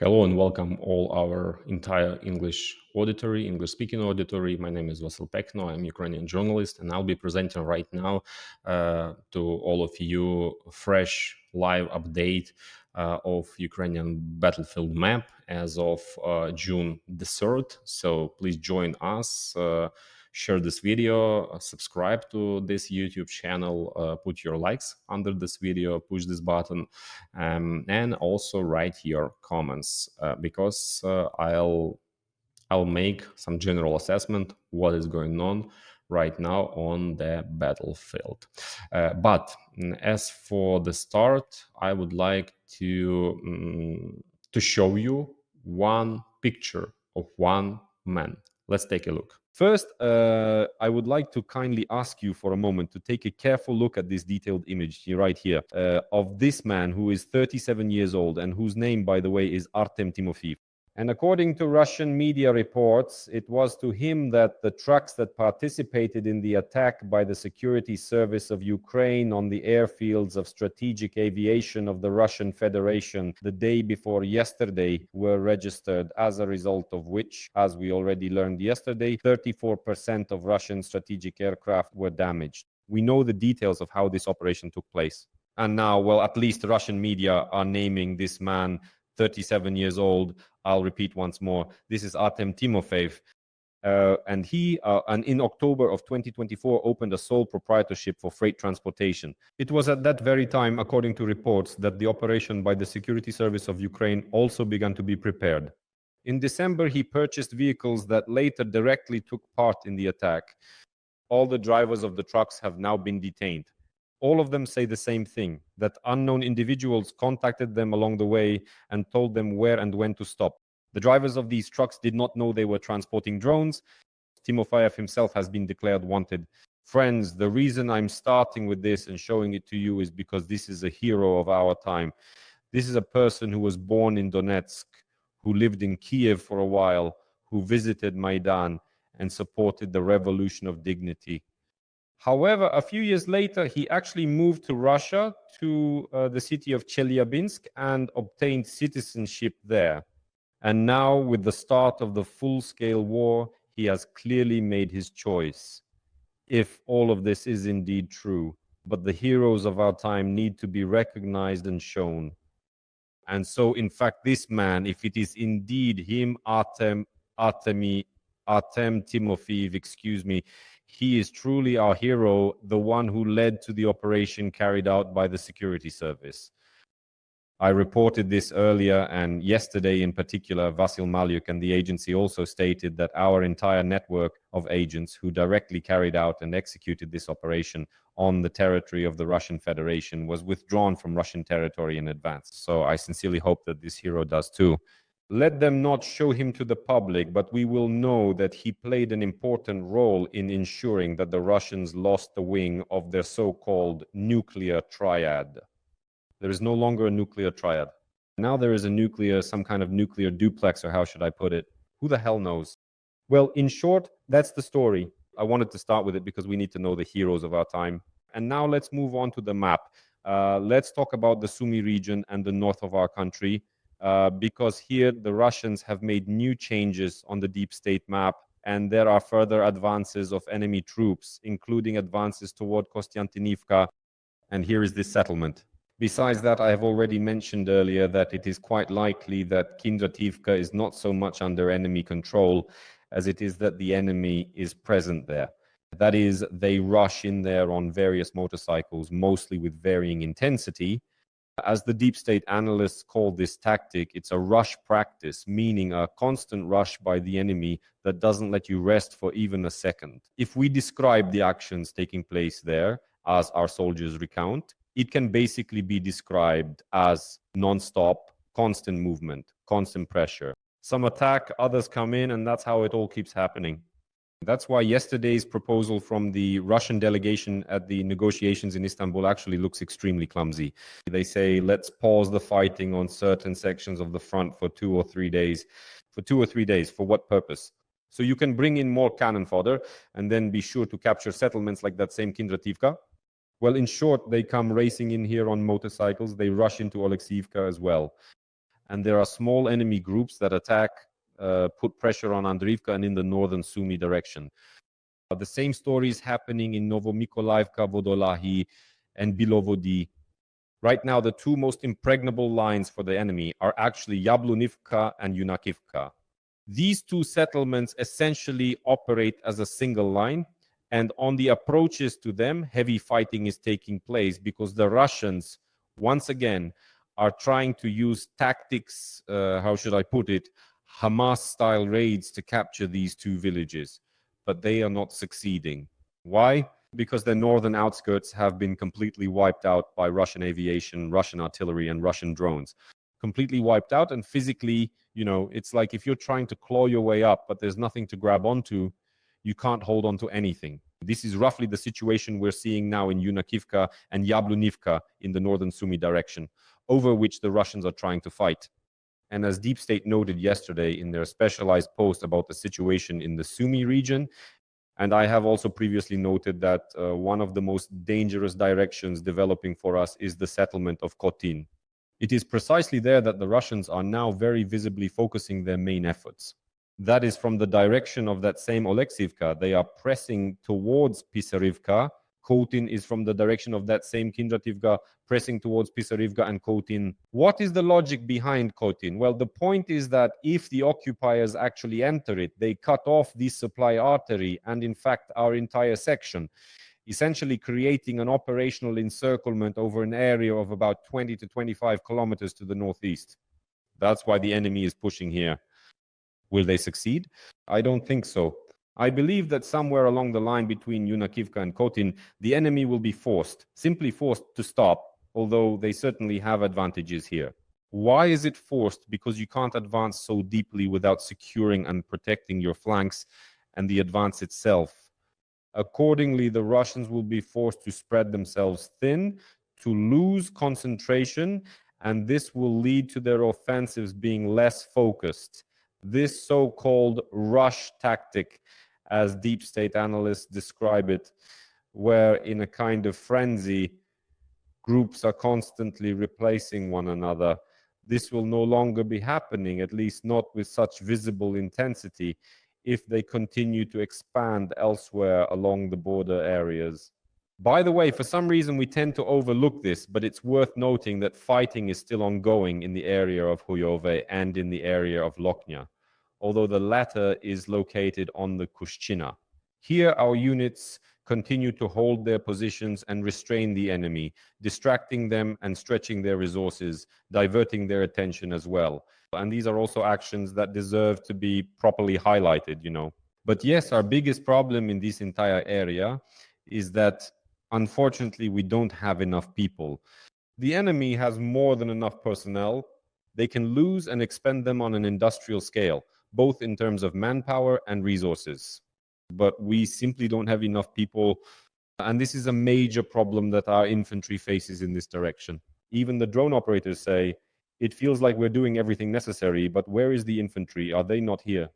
Hello and welcome all our entire English-speaking auditory. My name is Vasyl Pekhno. I'm a Ukrainian journalist, and I'll be presenting right now to all of you a fresh live update of Ukrainian battlefield map as of June the 3rd. So please join us. Share this video, subscribe to this YouTube channel, put your likes under this video, push this button, and also write your comments because I'll make some general assessment what is going on right now on the battlefield. But as for the start, I would like to show you one picture of one man. Let's take a look. First, I would like to kindly ask you for a moment to take a careful look at this detailed image right here of this man who is 37 years old and whose name, by the way, is Artem Timofeev. And according to Russian media reports, it was to him that the trucks that participated in the attack by the Security Service of Ukraine on the airfields of strategic aviation of the Russian Federation the day before yesterday were registered, as a result of which, as we already learned yesterday, 34% of Russian strategic aircraft were damaged. We know the details of how this operation took place. And now, well, at least Russian media are naming this man 37 years old. I'll repeat once more. This is Artem Timofeev. And in October of 2024 opened a sole proprietorship for freight transportation. It was at that very time, according to reports, that the operation by the Security Service of Ukraine also began to be prepared. In December, he purchased vehicles that later directly took part in the attack. All the drivers of the trucks have now been detained. All of them say the same thing, that unknown individuals contacted them along the way and told them where and when to stop. The drivers of these trucks did not know they were transporting drones. Timofeev himself has been declared wanted. Friends, the reason I'm starting with this and showing it to you is because this is a hero of our time. This is a person who was born in Donetsk, who lived in Kiev for a while, who visited Maidan and supported the revolution of dignity. However, a few years later, he actually moved to Russia, to the city of Chelyabinsk, and obtained citizenship there. And now, with the start of the full-scale war, he has clearly made his choice, if all of this is indeed true. But the heroes of our time need to be recognized and shown. And so, in fact, this man, if it is indeed him, Artem Timofeev, he is truly our hero, the one who led to the operation carried out by the security service. I reported this earlier, and yesterday in particular, Vasyl Malyuk and the agency also stated that our entire network of agents who directly carried out and executed this operation on the territory of the Russian Federation was withdrawn from Russian territory in advance. So I sincerely hope that this hero does too. Let them not show him to the public, but we will know that he played an important role in ensuring that the Russians lost the wing of their so-called nuclear triad. There is no longer a nuclear triad. Now there is some kind of nuclear duplex, or how should I put it? Who the hell knows? Well, in short, that's the story. I wanted to start with it because we need to know the heroes of our time. And now let's move on to the map. Let's talk about the Sumy region and the north of our country. Because here the Russians have made new changes on the deep state map, and there are further advances of enemy troops, including advances toward Kostyantynivka, and here is this settlement. Besides that, I have already mentioned earlier that it is quite likely that Konstakha is not so much under enemy control as it is that the enemy is present there. That is, they rush in there on various motorcycles, mostly with varying intensity. As the deep state analysts call this tactic, it's a rush practice, meaning a constant rush by the enemy that doesn't let you rest for even a second. If we describe the actions taking place there, as our soldiers recount, it can basically be described as non-stop, constant movement, constant pressure. Some attack, others come in, and that's how it all keeps happening. That's why yesterday's proposal from the Russian delegation at the negotiations in Istanbul actually looks extremely clumsy. They say, let's pause the fighting on certain sections of the front for 2 or 3 days. For 2 or 3 days, for what purpose? So you can bring in more cannon fodder and then be sure to capture settlements like that same Konstakha. Well, in short, they come racing in here on motorcycles. They rush into Oleksiivka as well. and there are small enemy groups that attack, put pressure on Andriivka and in the northern Sumy direction. The same story is happening in Novomykolaivka, Vodolahi, and Bilovodi. Right now, the two most impregnable lines for the enemy are actually Yablunivka and Yunakivka. These two settlements essentially operate as a single line, and on the approaches to them, heavy fighting is taking place because the Russians, once again, are trying to use tactics, how should I put it, Hamas-style raids to capture these two villages, but they are not succeeding. Why? Because the northern outskirts have been completely wiped out by Russian aviation, Russian artillery, and Russian drones. Completely wiped out, and physically, you know, it's like if you're trying to claw your way up, but there's nothing to grab onto, you can't hold on to anything. This is roughly the situation we're seeing now in Yunakivka and Yablunivka in the northern Sumy direction, over which the Russians are trying to fight. And as Deep State noted yesterday in their specialized post about the situation in the Sumy region, and I have also previously noted that one of the most dangerous directions developing for us is the settlement of Kotin. It is precisely there that the Russians are now very visibly focusing their main efforts. That is from the direction of that same Oleksivka. They are pressing towards Pisarivka. Kotin is from the direction of that same Kindrativka, pressing towards Pisarivka and Kotin. What is the logic behind Kotin? Well, the point is that if the occupiers actually enter it, they cut off the supply artery and, in fact, our entire section, essentially creating an operational encirclement over an area of about 20 to 25 kilometers to the northeast. That's why the enemy is pushing here. Will they succeed? I don't think so. I believe that somewhere along the line between Yunakivka and Kotin, the enemy will be simply forced to stop, although they certainly have advantages here. Why is it forced? Because you can't advance so deeply without securing and protecting your flanks and the advance itself. Accordingly, the Russians will be forced to spread themselves thin, to lose concentration, and this will lead to their offensives being less focused. This so-called rush tactic, as deep state analysts describe it, where in a kind of frenzy, groups are constantly replacing one another. This will no longer be happening, at least not with such visible intensity, if they continue to expand elsewhere along the border areas. By the way, for some reason we tend to overlook this, but it's worth noting that fighting is still ongoing in the area of Huyove and in the area of Loknya, although the latter is located on the Kushchina. Here our units continue to hold their positions and restrain the enemy, distracting them and stretching their resources, diverting their attention as well. And these are also actions that deserve to be properly highlighted, you know. But yes, our biggest problem in this entire area is that unfortunately we don't have enough people. The enemy has more than enough personnel. They can lose and expend them on an industrial scale, both in terms of manpower and resources. But we simply don't have enough people, and this is a major problem that our infantry faces in this direction. Even the drone operators say, it feels like we're doing everything necessary, but where is the infantry? Are they not here?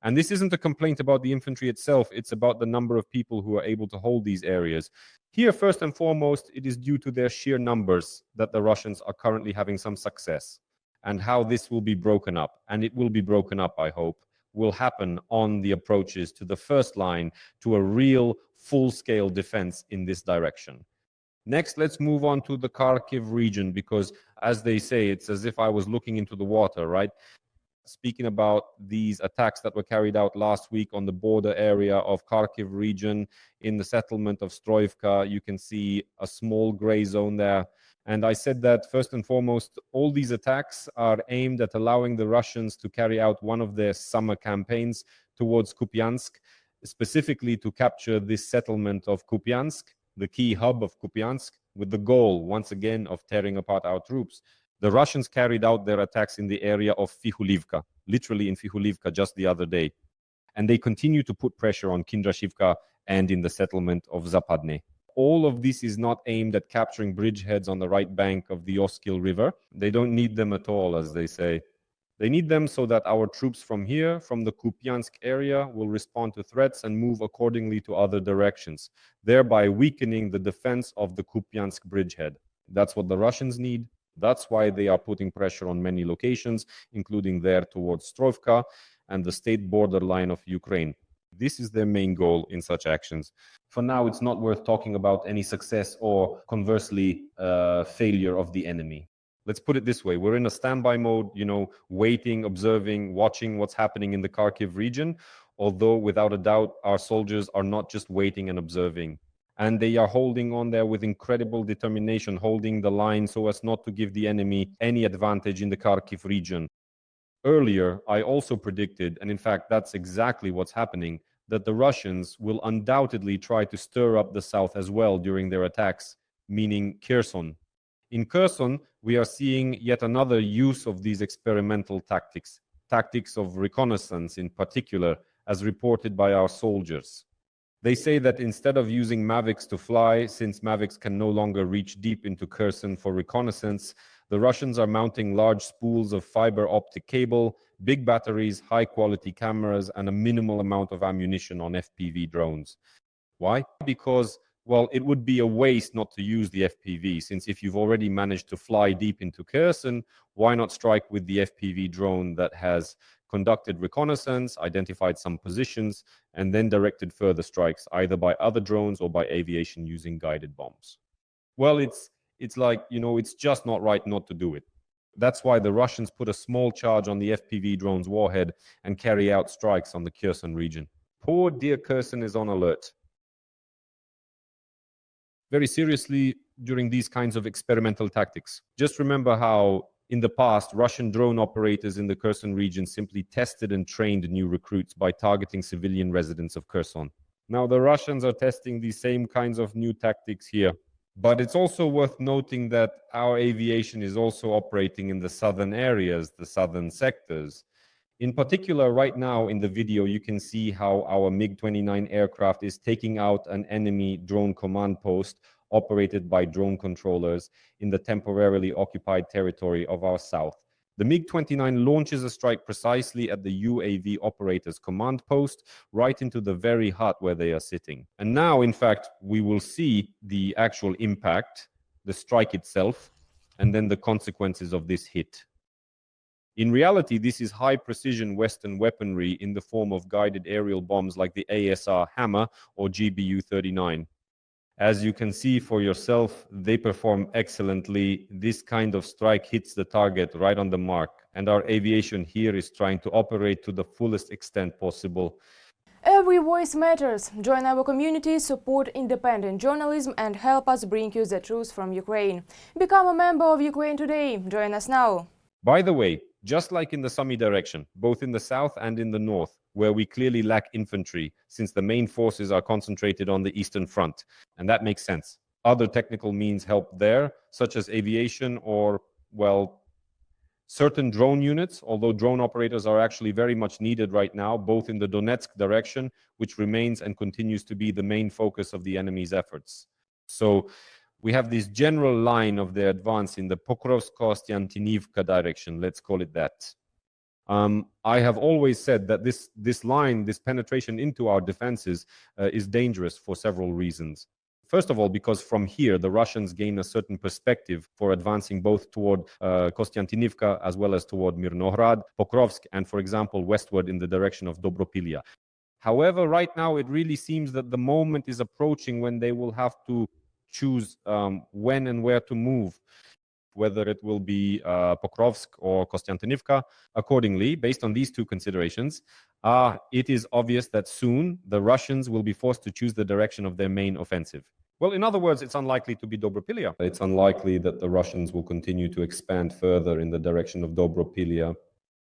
And this isn't a complaint about the infantry itself, it's about the number of people who are able to hold these areas. Here, first and foremost, it is due to their sheer numbers that the Russians are currently having some success. And how this will be broken up, and it will be broken up, I hope, will happen on the approaches to the first line to a real full-scale defense in this direction. Next, let's move on to the Kharkiv region, because as they say, it's as if I was looking into the water, right? Speaking about these attacks that were carried out last week on the border area of Kharkiv region in the settlement of Stroivka, you can see a small gray zone there. And I said that first and foremost, all these attacks are aimed at allowing the Russians to carry out one of their summer campaigns towards Kupiansk, specifically to capture this settlement of Kupiansk, the key hub of Kupiansk, with the goal, once again, of tearing apart our troops. The Russians carried out their attacks in the area of Fihulivka, literally in Fihulivka just the other day. And they continue to put pressure on Kindrashivka and in the settlement of Zapadne. All of this is not aimed at capturing bridgeheads on the right bank of the Oskil River. They don't need them at all, as they say. They need them so that our troops from here, from the Kupiansk area, will respond to threats and move accordingly to other directions, thereby weakening the defense of the Kupiansk bridgehead. That's what the Russians need. That's why they are putting pressure on many locations, including there towards Strovka and the state borderline of Ukraine. This is their main goal in such actions. For now, it's not worth talking about any success or, conversely, failure of the enemy. Let's put it this way. We're in a standby mode, waiting, observing, watching what's happening in the Kharkiv region, although without a doubt, our soldiers are not just waiting and observing. And they are holding on there with incredible determination, holding the line so as not to give the enemy any advantage in the Kharkiv region. Earlier, I also predicted, and in fact, that's exactly what's happening, that the Russians will undoubtedly try to stir up the south as well during their attacks, meaning Kherson. In Kherson, we are seeing yet another use of these experimental tactics of reconnaissance in particular, as reported by our soldiers. They say that instead of using Mavics to fly, since Mavics can no longer reach deep into Kherson for reconnaissance, the Russians are mounting large spools of fiber optic cable, big batteries, high-quality cameras, and a minimal amount of ammunition on FPV drones. Why? Because, well, it would be a waste not to use the FPV, since if you've already managed to fly deep into Kherson, why not strike with the FPV drone that has conducted reconnaissance, identified some positions, and then directed further strikes, either by other drones or by aviation using guided bombs? Well, it's like, it's just not right not to do it. That's why the Russians put a small charge on the FPV drone's warhead and carry out strikes on the Kherson region. Poor dear Kherson is on alert. Very seriously during these kinds of experimental tactics. Just remember how in the past, Russian drone operators in the Kherson region simply tested and trained new recruits by targeting civilian residents of Kherson. Now the Russians are testing these same kinds of new tactics here. But it's also worth noting that our aviation is also operating in the southern areas, the southern sectors. In particular, right now in the video, you can see how our MiG-29 aircraft is taking out an enemy drone command post operated by drone controllers in the temporarily occupied territory of our south. The MiG-29 launches a strike precisely at the UAV operator's command post, right into the very hut where they are sitting. And now, in fact, we will see the actual impact, the strike itself, and then the consequences of this hit. In reality, this is high-precision Western weaponry in the form of guided aerial bombs like the ASR Hammer or GBU-39. As you can see for yourself, they perform excellently. This kind of strike hits the target right on the mark, and our aviation here is trying to operate to the fullest extent possible. Every voice matters. Join our community, support independent journalism, and help us bring you the truth from Ukraine. Become a member of Ukraine Today. Join us now. By the way, just like in the Sumy direction, both in the south and in the north, where we clearly lack infantry, since the main forces are concentrated on the Eastern Front, and that makes sense. Other technical means help there, such as aviation or, well, certain drone units, although drone operators are actually very much needed right now, both in the Donetsk direction, which remains and continues to be the main focus of the enemy's efforts. So we have this general line of their advance in the Pokrovsk, Kostyantynivka direction, let's call it that. I have always said that this line, this penetration into our defenses is dangerous for several reasons. First of all, because from here, the Russians gain a certain perspective for advancing both toward Kostyantynivka as well as toward Mirnohrad, Pokrovsk, and, for example, westward in the direction of Dobropilya. However, right now, it really seems that the moment is approaching when they will have to choose when and where to move, whether it will be Pokrovsk or Kostyantynivka. Accordingly, based on these two considerations, it is obvious that soon the Russians will be forced to choose the direction of their main offensive. Well, in other words, it's unlikely to be Dobropilya. It's unlikely that the Russians will continue to expand further in the direction of Dobropilya.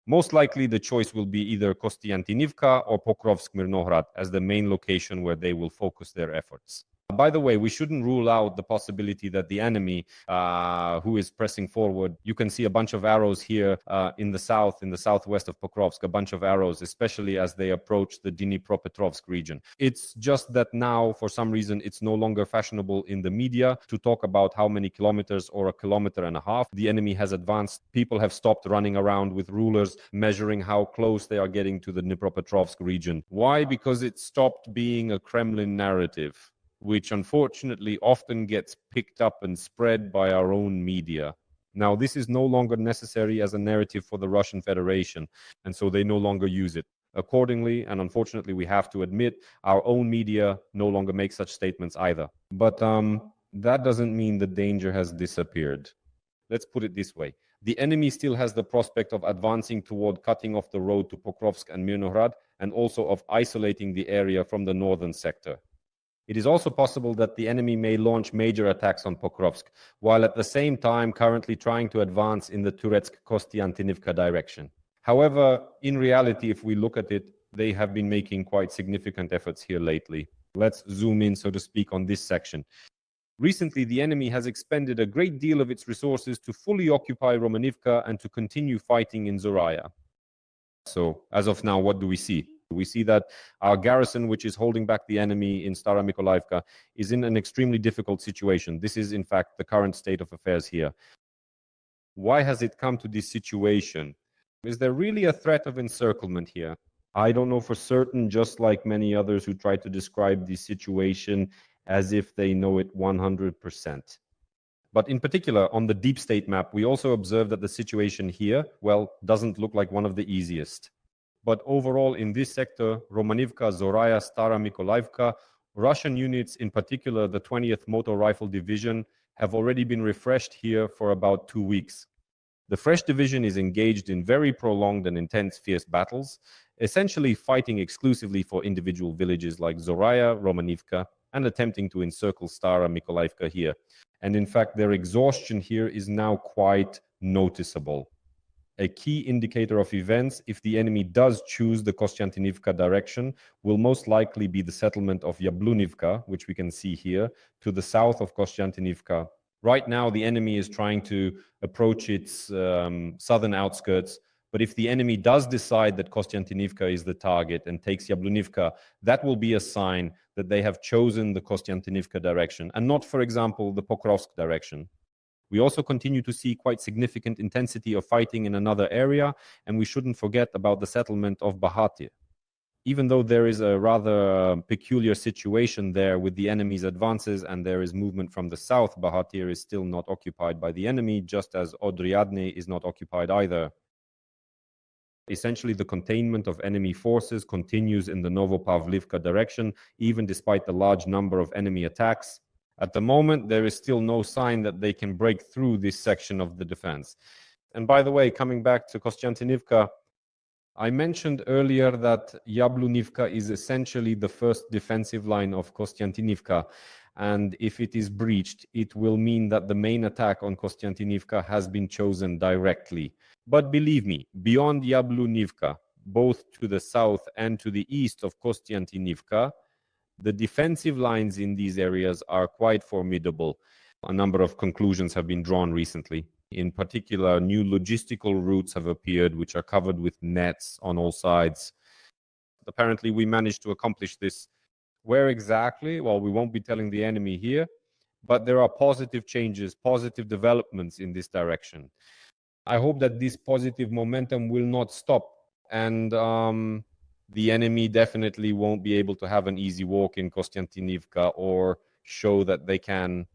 Most likely, the choice will be either Kostyantynivka or Pokrovsk-Mirnohrad as the main location where they will focus their efforts. By the way, we shouldn't rule out the possibility that the enemy who is pressing forward, you can see a bunch of arrows here in the southwest of Pokrovsk, a bunch of arrows, especially as they approach the Dnipropetrovsk region. It's just that now, for some reason, it's no longer fashionable in the media to talk about how many kilometers or a kilometer and a half the enemy has advanced. People have stopped running around with rulers measuring how close they are getting to the Dnipropetrovsk region. Why? Because it stopped being a Kremlin narrative, which unfortunately often gets picked up and spread by our own media. Now, this is no longer necessary as a narrative for the Russian Federation, and so they no longer use it. Accordingly, and unfortunately, we have to admit, our own media no longer make such statements either. But that doesn't mean the danger has disappeared. Let's put it this way. The enemy still has the prospect of advancing toward cutting off the road to Pokrovsk and Mirnograd, and also of isolating the area from the northern sector. It is also possible that the enemy may launch major attacks on Pokrovsk, while at the same time currently trying to advance in the Turets-Kostyantynivka direction. However, in reality, if we look at it, they have been making quite significant efforts here lately. Let's zoom in, so to speak, on this section. Recently, the enemy has expended a great deal of its resources to fully occupy Romanivka and to continue fighting in Zoraya. So, as of now, what do we see? We see that our garrison, which is holding back the enemy in Stara Mykolaiivka, is in an extremely difficult situation. This is, in fact, the current state of affairs here. Why has it come to this situation? Is there really a threat of encirclement here? I don't know for certain, just like many others who try to describe the situation as if they know it 100%. But in particular, on the deep state map, we also observe that the situation here, well, doesn't look like one of the easiest. But overall, in this sector, Romanivka, Zoraya, Stara Mykolaiivka, Russian units, in particular the 20th Motor Rifle Division, have already been refreshed here for about 2 weeks. The fresh division is engaged in very prolonged and intense fierce battles, essentially fighting exclusively for individual villages like Zoraya, Romanivka, and attempting to encircle Stara Mykolaiivka here. And in fact, their exhaustion here is now quite noticeable. A key indicator of events, if the enemy does choose the Kostyantynivka direction, will most likely be the settlement of Yablunivka, which we can see here, to the south of Kostyantynivka. Right now, the enemy is trying to approach its southern outskirts, but if the enemy does decide that Kostyantynivka is the target and takes Yablunivka, that will be a sign that they have chosen the Kostyantynivka direction and not, for example, the Pokrovsk direction. We also continue to see quite significant intensity of fighting in another area, and we shouldn't forget about the settlement of Bahatir. Even though there is a rather peculiar situation there with the enemy's advances and there is movement from the south, Bahatir is still not occupied by the enemy, just as Odryadny is not occupied either. Essentially, the containment of enemy forces continues in the Novopavlivka direction, even despite the large number of enemy attacks. At the moment, there is still no sign that they can break through this section of the defense. And by the way, coming back to Kostyantynivka, I mentioned earlier that Yablunivka is essentially the first defensive line of Kostyantynivka, and if it is breached, it will mean that the main attack on Kostyantynivka has been chosen directly. But believe me, beyond Yablunivka, both to the south and to the east of Kostyantynivka, the defensive lines in these areas are quite formidable. A number of conclusions have been drawn recently. In particular, new logistical routes have appeared, which are covered with nets on all sides. Apparently, we managed to accomplish this. Where exactly? Well, we won't be telling the enemy here, but there are positive changes, positive developments in this direction. I hope that this positive momentum will not stop, and the enemy definitely won't be able to have an easy walk in Kostyantynivka or show that they can.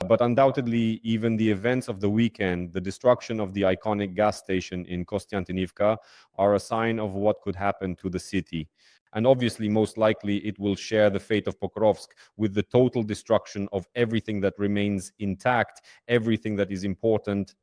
But undoubtedly, even the events of the weekend, the destruction of the iconic gas station in Kostyantynivka, are a sign of what could happen to the city. And obviously, most likely, it will share the fate of Pokrovsk with the total destruction of everything that remains intact, everything that is important,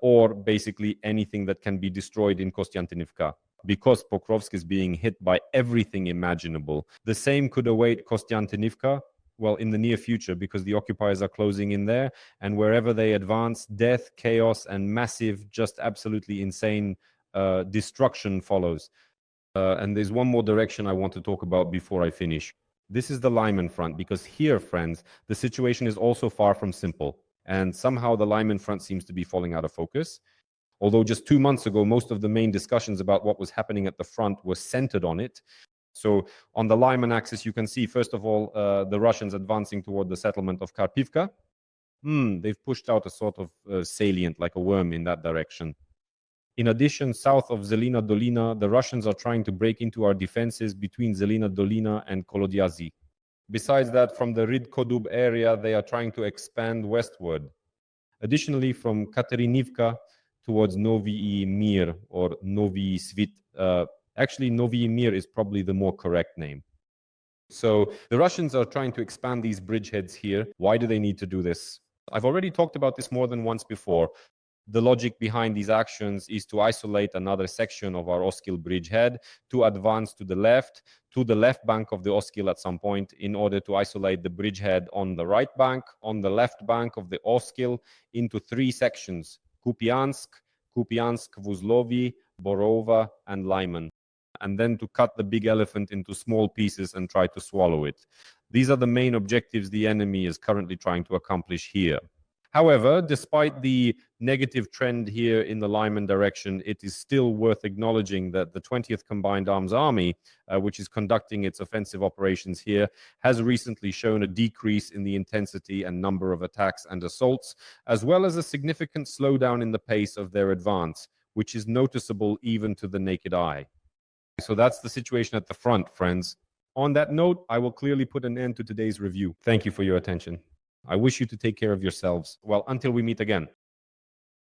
or basically anything that can be destroyed in Kostyantynivka. Because Pokrovsk is being hit by everything imaginable. The same could await Kostyantynivka, well, in the near future, because the occupiers are closing in there, and wherever they advance, death, chaos, and massive, just absolutely insane destruction follows. And there's one more direction I want to talk about before I finish. This is the Lyman front, because here, friends, the situation is also far from simple, and somehow the Lyman front seems to be falling out of focus. Although just 2 months ago, most of the main discussions about what was happening at the front were centered on it. So on the Lyman axis, you can see, first of all, the Russians advancing toward the settlement of Kharkivka. They've pushed out a sort of salient, like a worm, in that direction. In addition, south of Zelina Dolina, the Russians are trying to break into our defenses between Zelina Dolina and Kolodyazy. Besides that, from the Rid Kodub area, they are trying to expand westward. Additionally, from Katerynivka towards Novy Mir or Novy Svit, actually Novy Mir is probably the more correct name. So the Russians are trying to expand these bridgeheads here. Why do they need to do this? I've already talked about this more than once before. The logic behind these actions is to isolate another section of our Oskil bridgehead, to advance to the left bank of the Oskil at some point in order to isolate the bridgehead on the right bank, on the left bank of the Oskil into three sections, Kupiansk, Vuzlovi, Borova, and Lyman, and then to cut the big elephant into small pieces and try to swallow it. These are the main objectives the enemy is currently trying to accomplish here. However, despite the negative trend here in the Lyman direction, it is still worth acknowledging that the 20th Combined Arms Army, which is conducting its offensive operations here, has recently shown a decrease in the intensity and number of attacks and assaults, as well as a significant slowdown in the pace of their advance, which is noticeable even to the naked eye. So that's the situation at the front, friends. On that note, I will clearly put an end to today's review. Thank you for your attention. I wish you to take care of yourselves. Well, until we meet again.